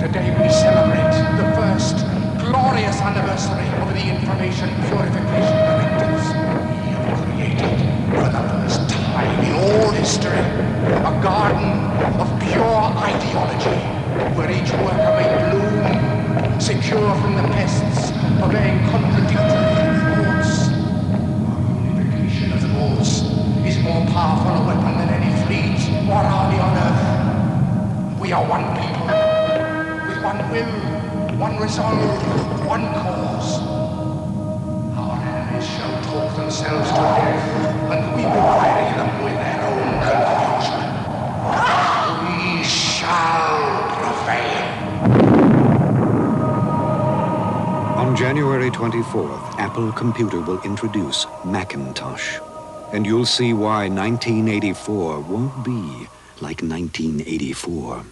Today we celebrate the first glorious anniversary of the information purification directives. We have created, for the first time in all history, a garden of pure ideology, where each worker may bloom, secure from the pests, obeying contradictory thoughts. Our unification of thoughts is more powerful a weapon than any fleet or army on earth. We are one people, with one will, one resolve, one cause. Our enemies shall talk themselves to death, and we will bury them with their own confusion. We shall prevail. On January 24th, Apple Computer will introduce Macintosh. And you'll see why 1984 won't be like 1984.